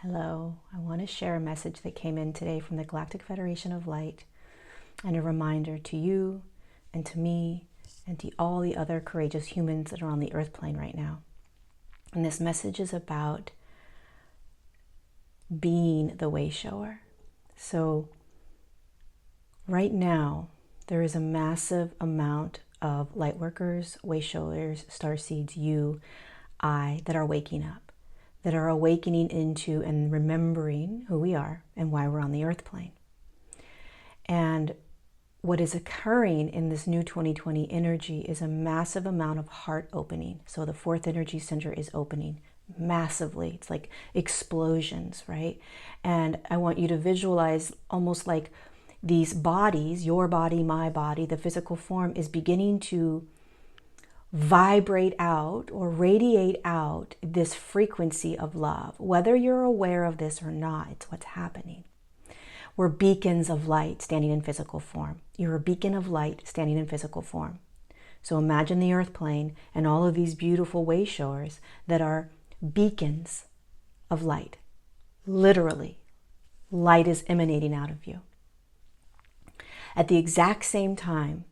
Hello, I want to share a message that came in today from the Galactic Federation of Light and a reminder to you and to me and to all the other courageous humans that are on the earth plane right now. And this message is about being the Wayshower. So right now, there is a massive amount of Lightworkers, Wayshowers, Starseeds, you, I, that are waking up. That are awakening into and remembering who we are and why we're on the earth plane. And what is occurring in this new 2020 energy is a massive amount of heart opening. So the fourth energy center is opening massively. It's like explosions, right? And I want you to visualize almost like these bodies, your body, my body, the physical form is beginning to vibrate out or radiate out this frequency of love. Whether you're aware of this or not, it's what's happening. We're beacons of light standing in physical form. You're a beacon of light standing in physical form. So imagine the earth plane and all of these beautiful wayshowers that are beacons of light. Literally, light is emanating out of you. At the exact same time,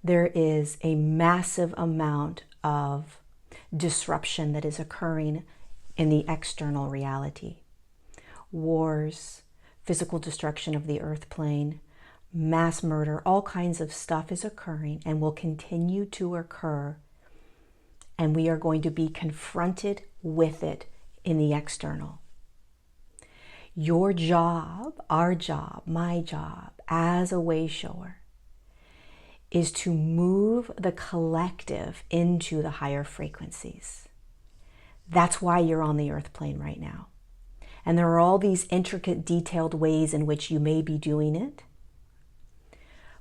there is a massive amount of disruption that is occurring in the external reality. Wars, physical destruction of the earth plane, mass murder, all kinds of stuff is occurring and will continue to occur. And we are going to be confronted with it in the external. Your job, our job, my job as a wayshower is to move the collective into the higher frequencies. That's why you're on the earth plane right now. And there are all these intricate, detailed ways in which you may be doing it.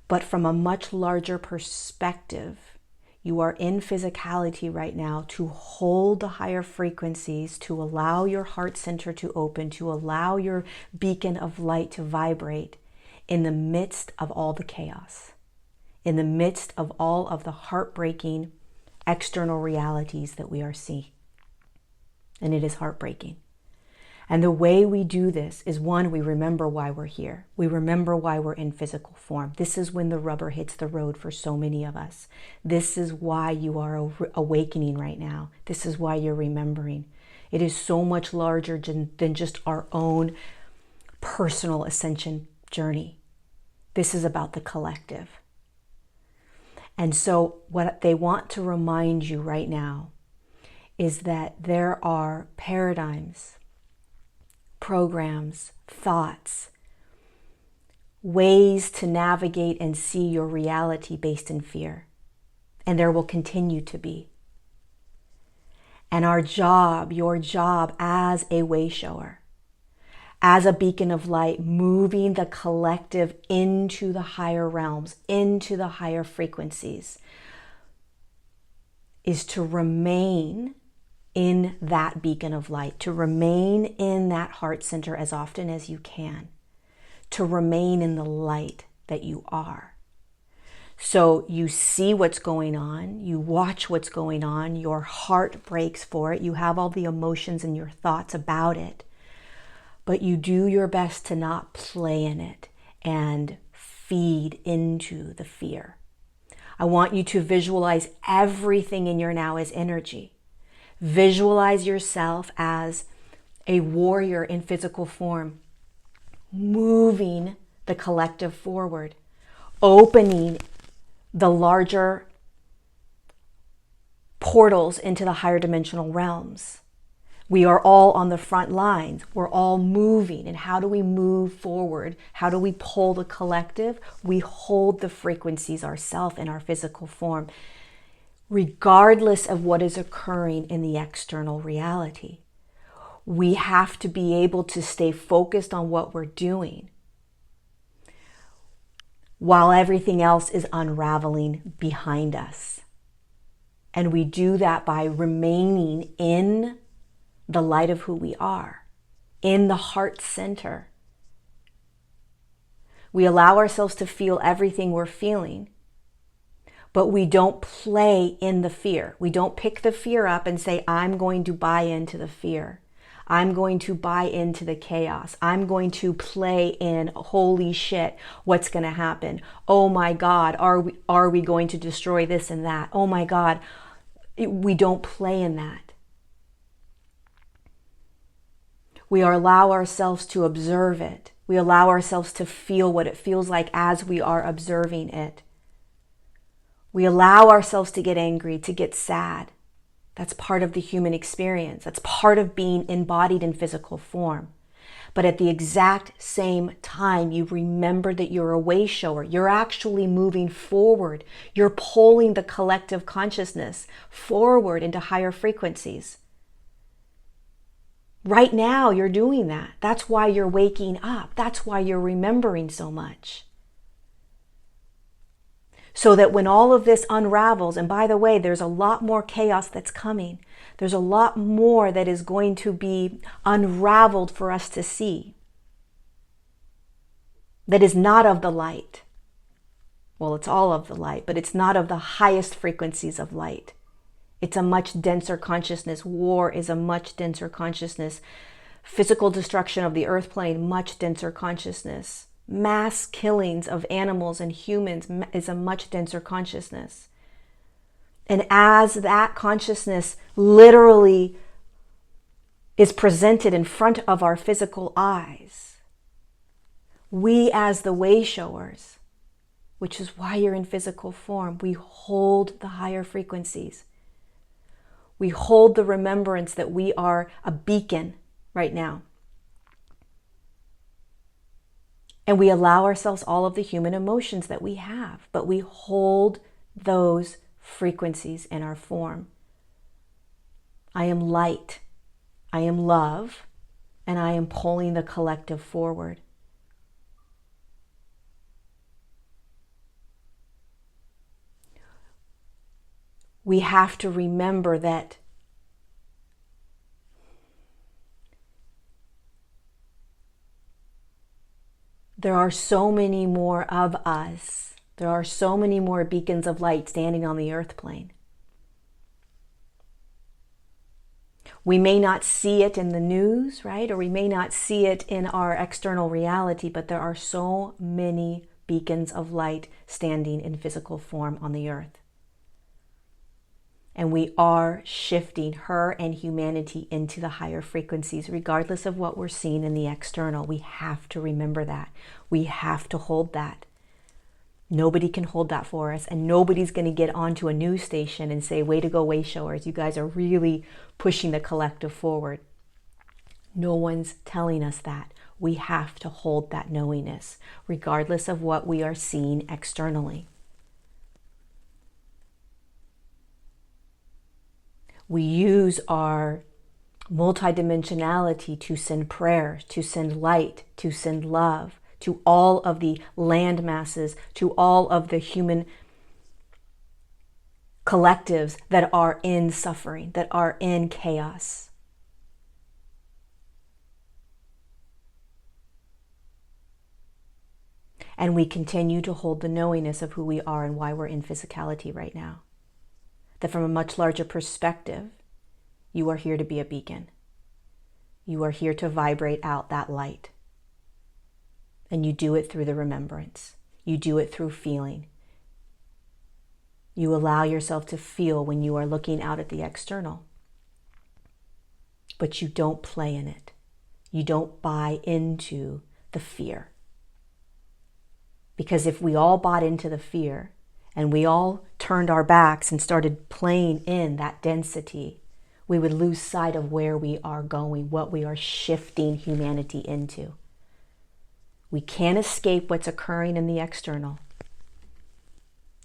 But from a much larger perspective, you are in physicality right now to hold the higher frequencies, to allow your heart center to open, to allow your beacon of light to vibrate in the midst of all the chaos. In the midst of all of the heartbreaking external realities that we are seeing. And it is heartbreaking. And the way we do this is, one, we remember why we're here. We remember why we're in physical form. This is when the rubber hits the road for so many of us. This is why you are awakening right now. This is why you're remembering. It is so much larger than just our own personal ascension journey. This is about the collective. And so what they want to remind you right now is that there are paradigms, programs, thoughts, ways to navigate and see your reality based in fear. And there will continue to be. And our job, your job as a wayshower, as a beacon of light, moving the collective into the higher realms, into the higher frequencies, is to remain in that beacon of light, to remain in that heart center as often as you can, to remain in the light that you are. So you see what's going on, you watch what's going on, your heart breaks for it, you have all the emotions and your thoughts about it. But you do your best to not play in it and feed into the fear. I want you to visualize everything in your now as energy. Visualize yourself as a warrior in physical form, moving the collective forward, opening the larger portals into the higher dimensional realms. We are all on the front lines. We're all moving. And how do we move forward? How do we pull the collective? We hold the frequencies ourselves in our physical form, regardless of what is occurring in the external reality. We have to be able to stay focused on what we're doing while everything else is unraveling behind us. And we do that by remaining in the light of who we are, in the heart center. We allow ourselves to feel everything we're feeling, but we don't play in the fear. We don't pick the fear up and say, I'm going to buy into the fear. I'm going to buy into the chaos. I'm going to play in, holy shit, what's going to happen? Oh my God, are we going to destroy this and that? Oh my God, we don't play in that. We allow ourselves to observe it. We allow ourselves to feel what it feels like as we are observing it. We allow ourselves to get angry, to get sad. That's part of the human experience. That's part of being embodied in physical form. But at the exact same time, you remember that you're a wayshower. You're actually moving forward. You're pulling the collective consciousness forward into higher frequencies. Right now, you're doing that. That's why you're waking up. That's why you're remembering so much. So that when all of this unravels, and by the way, there's a lot more chaos that's coming. There's a lot more that is going to be unraveled for us to see. That is not of the light. Well, it's all of the light, but it's not of the highest frequencies of light. It's a much denser consciousness. War is a much denser consciousness. Physical destruction of the earth plane, much denser consciousness. Mass killings of animals and humans is a much denser consciousness. And as that consciousness literally is presented in front of our physical eyes, we as the wayshowers, which is why you're in physical form, we hold the higher frequencies. We hold the remembrance that we are a beacon right now. And we allow ourselves all of the human emotions that we have, but we hold those frequencies in our form. I am light, I am love, and I am pulling the collective forward. We have to remember that there are so many more of us. There are so many more beacons of light standing on the earth plane. We may not see it in the news, right? Or we may not see it in our external reality, but there are so many beacons of light standing in physical form on the earth. And we are shifting her and humanity into the higher frequencies, regardless of what we're seeing in the external. We have to remember that. We have to hold that. Nobody can hold that for us, and nobody's going to get onto a news station and say, way to go, Wayshowers. You guys are really pushing the collective forward. No one's telling us that. We have to hold that knowingness, regardless of what we are seeing externally. We use our multidimensionality to send prayer, to send light, to send love, to all of the land masses, to all of the human collectives that are in suffering, that are in chaos. And we continue to hold the knowingness of who we are and why we're in physicality right now. That from a much larger perspective, you are here to be a beacon. You are here to vibrate out that light. And you do it through the remembrance. You do it through feeling. You allow yourself to feel when you are looking out at the external. But you don't play in it. You don't buy into the fear. Because if we all bought into the fear, and we all turned our backs and started playing in that density, we would lose sight of where we are going, what we are shifting humanity into. We can't escape what's occurring in the external,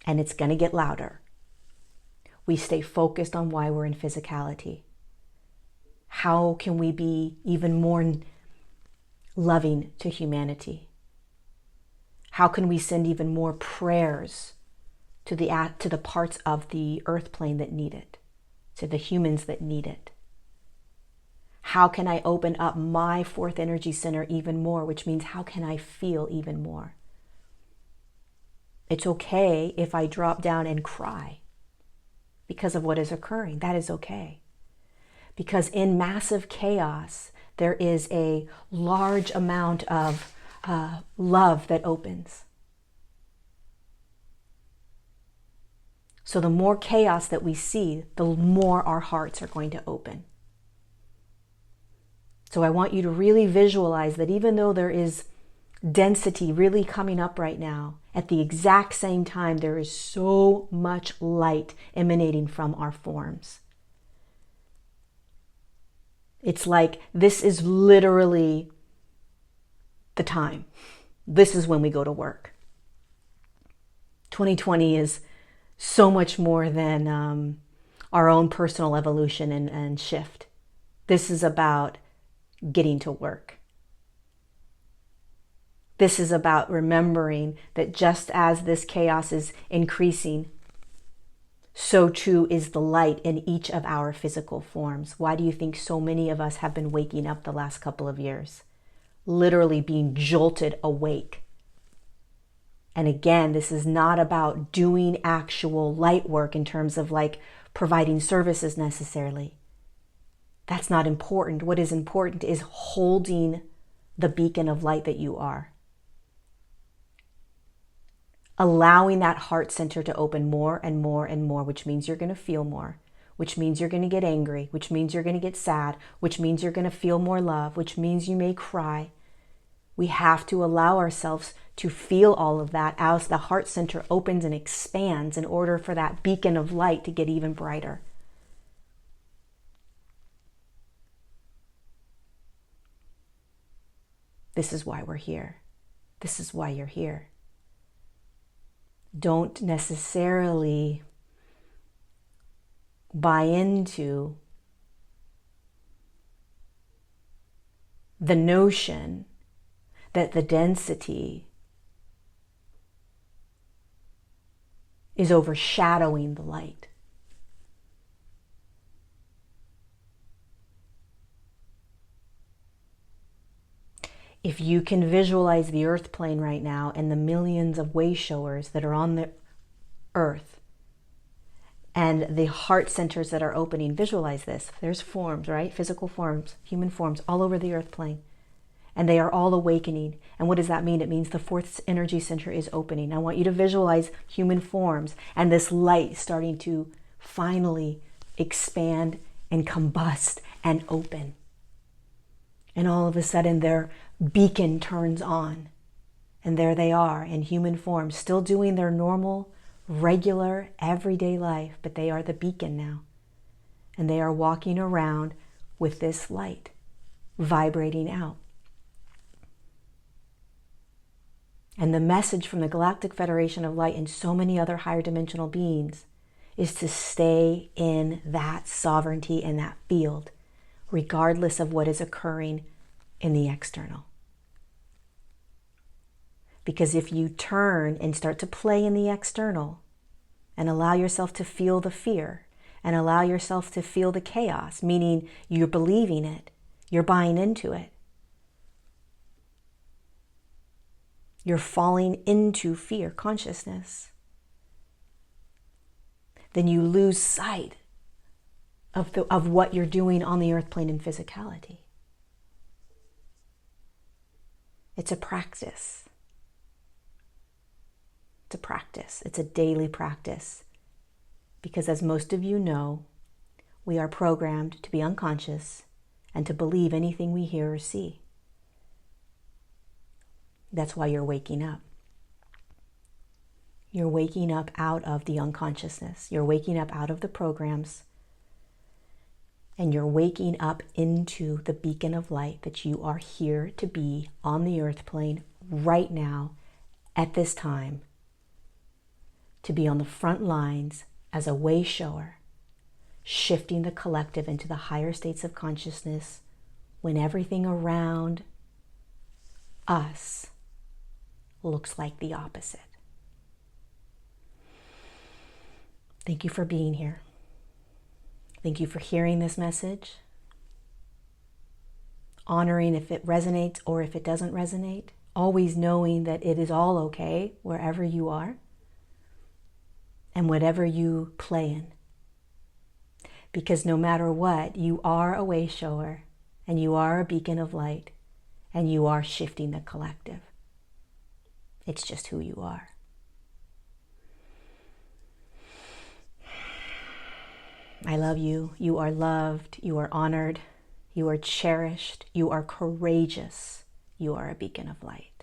and it's going to get louder. We stay focused on why we're in physicality. How can we be even more loving to humanity? How can we send even more prayers to the parts of the earth plane that need it, to the humans that need it? How can I open up my fourth energy center even more, which means how can I feel even more? It's okay if I drop down and cry because of what is occurring. That is okay. Because in massive chaos, there is a large amount of love that opens. So the more chaos that we see, the more our hearts are going to open. So I want you to really visualize that even though there is density really coming up right now, at the exact same time, there is so much light emanating from our forms. It's like this is literally the time. This is when we go to work. 2020 is so much more than our own personal evolution and shift. This is about getting to work. This is about remembering that just as this chaos is increasing, so too is the light in each of our physical forms. Why do you think so many of us have been waking up the last couple of years? Literally being jolted awake. And again, this is not about doing actual light work in terms of like providing services necessarily. That's not important. What is important is holding the beacon of light that you are. Allowing that heart center to open more and more and more, which means you're going to feel more, which means you're going to get angry, which means you're going to get sad, which means you're going to feel more love, which means you may cry. We have to allow ourselves to feel all of that as the heart center opens and expands in order for that beacon of light to get even brighter. This is why we're here. This is why you're here. Don't necessarily buy into the notion that the density is overshadowing the light. If you can visualize the earth plane right now and the millions of wayshowers that are on the earth and the heart centers that are opening, visualize this. There's forms, right? Physical forms, human forms all over the earth plane. And they are all awakening. And what does that mean? It means the fourth energy center is opening. I want you to visualize human forms and this light starting to finally expand and combust and open. And all of a sudden their beacon turns on. And there they are in human form, still doing their normal, regular, everyday life, but they are the beacon now. And they are walking around with this light vibrating out. And the message from the Galactic Federation of Light and so many other higher dimensional beings is to stay in that sovereignty and that field, regardless of what is occurring in the external. Because if you turn and start to play in the external and allow yourself to feel the fear and allow yourself to feel the chaos, meaning you're believing it, you're buying into it, you're falling into fear consciousness, then you lose sight of what you're doing on the earth plane in physicality. It's a practice. It's a practice. It's a daily practice. Because as most of you know, we are programmed to be unconscious and to believe anything we hear or see. That's why you're waking up. You're waking up out of the unconsciousness. You're waking up out of the programs. And you're waking up into the beacon of light that you are here to be on the earth plane right now at this time. To be on the front lines as a wayshower, shifting the collective into the higher states of consciousness when everything around us looks like the opposite. Thank you for being here. Thank you for hearing this message, honoring if it resonates or if it doesn't resonate, always knowing that it is all okay wherever you are and whatever you play in. Because no matter what, you are a wayshower, and you are a beacon of light, and you are shifting the collective. It's just who you are. I love you. You are loved. You are honored. You are cherished. You are courageous. You are a beacon of light.